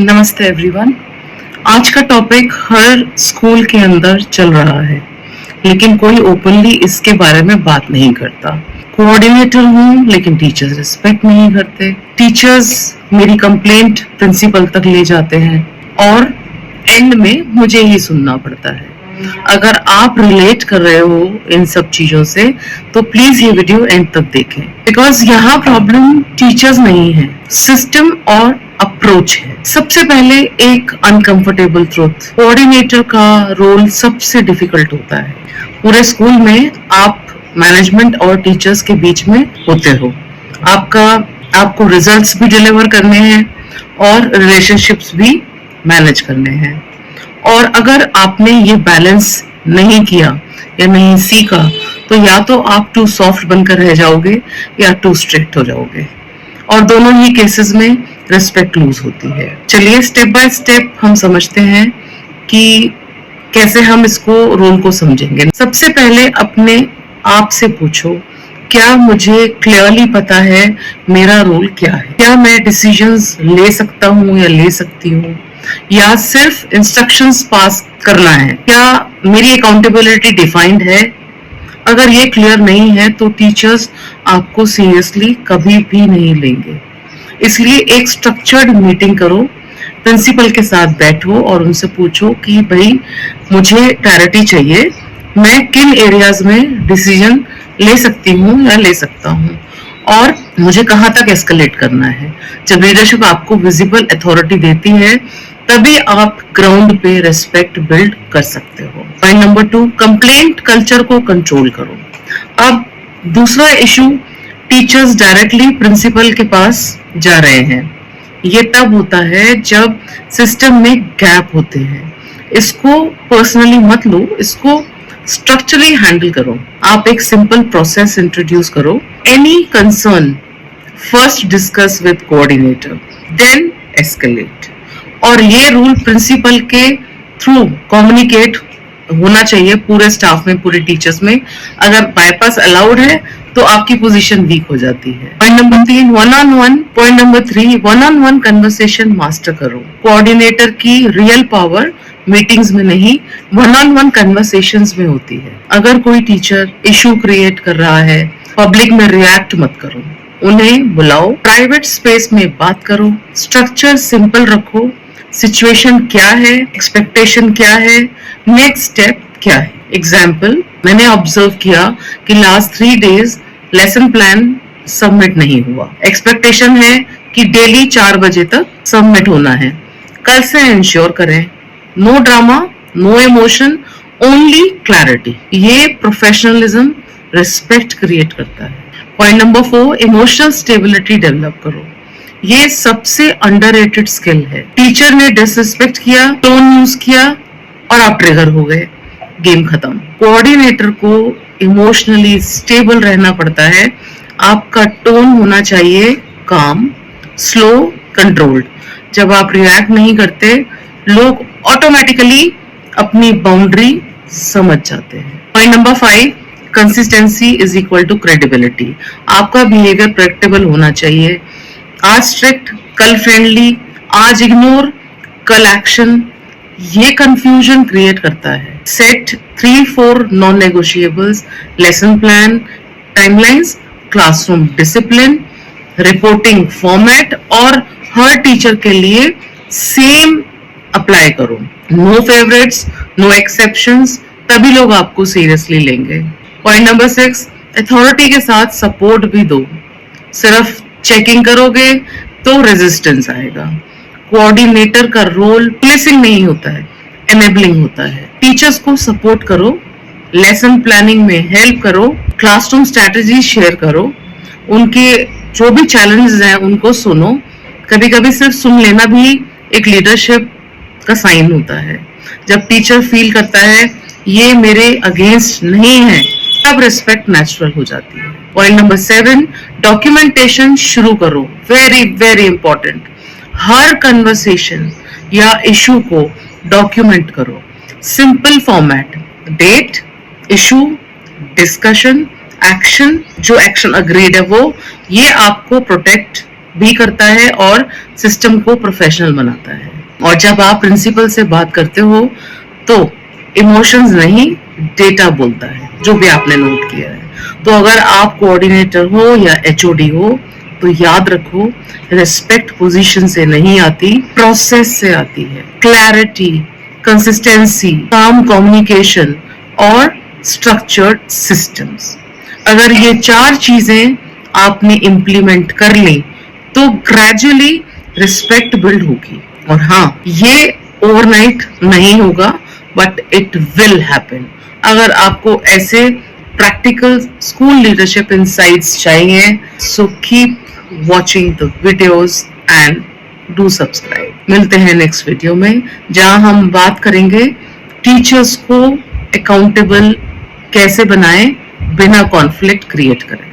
नमस्ते एवरीवन। आज का टॉपिक हर स्कूल के अंदर चल रहा है, लेकिन कोई ओपनली इसके बारे में बात नहीं करता। कोऑर्डिनेटर हूँ, लेकिन टीचर्स रिस्पेक्ट नहीं करते। टीचर्स मेरी कंप्लेंट प्रिंसिपल तक ले जाते हैं और एंड में मुझे ही सुनना पड़ता है। अगर आप रिलेट कर रहे हो इन सब चीजों से तो प्लीज ये वीडियो एंड तक देखें, बिकॉज यहाँ प्रॉब्लम टीचर्स नहीं है, सिस्टम और अप्रोच है। सबसे पहले एक अनकंफर्टेबल ट्रुथ, कोऑर्डिनेटर का रोल सबसे डिफिकल्ट होता है। पूरे स्कूल में आप मैनेजमेंट और टीचर्स के बीच में होते हो। आपको रिजल्ट्स भी डिलीवर करने हैं और रिलेशनशिप्स भी मैनेज करने हैं। और अगर आपने ये बैलेंस नहीं किया या नहीं सीखा तो या तो आप टू सॉफ्ट बनकर रह जाओगे या टू स्ट्रिक्ट हो जाओगे, और दोनों ही केसेस में रिस्पेक्ट लूज होती है। चलिए स्टेप बाय स्टेप हम समझते हैं कि कैसे हम इसको रोल को समझेंगे। सबसे पहले अपने आप से पूछो, क्या मुझे क्लियरली पता है मेरा रोल क्या है? क्या मैं डिसीजंस ले सकता हूँ या ले सकती हूँ, या सिर्फ इंस्ट्रक्शंस पास करना है? क्या मेरी अकाउंटेबिलिटी डिफाइंड है? अगर ये क्लियर नहीं है तो टीचर्स आपको सीरियसली कभी भी नहीं लेंगे। इसलिए एक स्ट्रक्चर्ड मीटिंग करो, प्रिंसिपल के साथ बैठो और उनसे पूछो कि भाई मुझे क्लैरिटी चाहिए, मैं किन एरियाज में डिसीजन ले सकती हूँ या ले सकता हूँ, और मुझे कहाँ तक एस्केलेट करना है। जब लीडरशिप आपको विजिबल अथॉरिटी देती है तभी आप ग्राउंड पे रेस्पेक्ट बिल्ड कर सकते हो। पॉइंट नंबर 2, कंप्लेंट कल्चर को कंट्रोल करो। अब दूसरा इशू, टीचर्स डायरेक्टली प्रिंसिपल के पास जा रहे हैं। ये तब होता है जब सिस्टम में गैप होते हैं। इसको पर्सनली मत लो, इसको स्ट्रक्चरली हैंडल करो। आप एक सिंपल प्रोसेस इंट्रोड्यूस करो। Any concern first discuss with coordinator, then escalate. और ये रूल प्रिंसिपल के थ्रू कम्युनिकेट होना चाहिए पूरे स्टाफ में, पूरे टीचर्स में। अगर बाईपास अलाउड है तो आपकी पोजीशन वीक हो जाती है। Point number 3, one on one. Point number 3, one on one conversation master करो। कोऑर्डिनेटर की रियल पावर मीटिंग्स में नहीं, वन ऑन वन कन्वर्सेशंस में होती है। अगर कोई टीचर इशू क्रिएट कर रहा है, पब्लिक में रिएक्ट मत करो, उन्हें बुलाओ, प्राइवेट स्पेस में बात करो, स्ट्रक्चर सिंपल रखो। सिचुएशन क्या है, एक्सपेक्टेशन क्या है, नेक्स्ट स्टेप क्या है। एग्जाम्पल, मैंने ऑब्जर्व किया कि last 3 days lesson plan submit नहीं हुआ। एक्सपेक्टेशन है कि डेली 4 बजे तक सबमिट होना है। कल से इंश्योर करें, no drama, no emotion, only clarity. ये प्रोफेशनलिज्म, रिस्पेक्ट क्रिएट करता है। Point number 4, emotional stability develop करो। ये सबसे अंडररेटेड स्किल है। टीचर ने डिसरिस्पेक्ट किया, टोन यूज किया और आप ट्रिगर हो गए, गेम खत्म। कोऑर्डिनेटर को इमोशनली स्टेबल रहना पड़ता है। आपका टोन होना चाहिए काम, स्लो, कंट्रोल्ड। जब आप रिएक्ट नहीं करते, लोग ऑटोमेटिकली अपनी बाउंड्री समझ जाते हैं। Point number 5, consistency is equal to credibility. आपका बिहेवियर प्रेडिक्टेबल होना चाहिए। आज स्ट्रिक्ट, कल फ्रेंडली, आज इग्नोर, कल एक्शन। ये कंफ्यूजन क्रिएट करता है। Set 3-4 non negotiables, lesson plan, timelines, classroom discipline, reporting format, और हर टीचर के लिए सेम अप्लाई करो। नो फेवरेट्स, नो एक्सेप्शंस, तभी लोग आपको सीरियसली लेंगे। पॉइंट नंबर 6, अथॉरिटी के साथ सपोर्ट भी दो। सिर्फ चेकिंग करोगे तो रेजिस्टेंस आएगा। कोऑर्डिनेटर का रोल प्लेसिंग नहीं होता है, एनेबलिंग होता है। टीचर्स को सपोर्ट करो, लेसन प्लानिंग में हेल्प करो, क्लासरूम स्ट्रैटेजी शेयर करो, उनके जो भी चैलेंजेस हैं उनको सुनो। कभी कभी सिर्फ सुन लेना भी एक लीडरशिप का साइन होता है। जब टीचर फील करता है ये मेरे अगेंस्ट नहीं है, तब रिस्पेक्ट नेचुरल हो जाती है। पॉइंट नंबर 7, डॉक्यूमेंटेशन शुरू करो। Very very important. हर कन्वर्सेशन या इशू को डॉक्यूमेंट करो। Simple format, date, issue, discussion, action, जो एक्शन अग्रीड है वो, ये आपको प्रोटेक्ट भी करता है और सिस्टम को प्रोफेशनल बनाता है। और जब आप प्रिंसिपल से बात करते हो तो इमोशंस नहीं, डेटा बोलता है, जो भी आपने नोट किया है। तो अगर आप कोऑर्डिनेटर हो या एचओडी हो तो याद रखो, रिस्पेक्ट पोजीशन से नहीं आती, प्रोसेस से आती है। क्लैरिटी, कंसिस्टेंसी, काम कम्युनिकेशन और स्ट्रक्चर्ड सिस्टम्स। अगर ये 4 चीजें आपने इम्प्लीमेंट कर ली तो ग्रेजुअली रिस्पेक्ट बिल्ड होगी। और हाँ, ये ओवरनाइट नहीं होगा, बट इट विल हैपन। अगर आपको ऐसे प्रैक्टिकल स्कूल लीडरशिप इनसाइट्स चाहिए, so keep watching the videos and do subscribe. मिलते हैं नेक्स्ट वीडियो में, जहां हम बात करेंगे टीचर्स को अकाउंटेबल कैसे बनाएं बिना कॉन्फ्लिक्ट क्रिएट करें।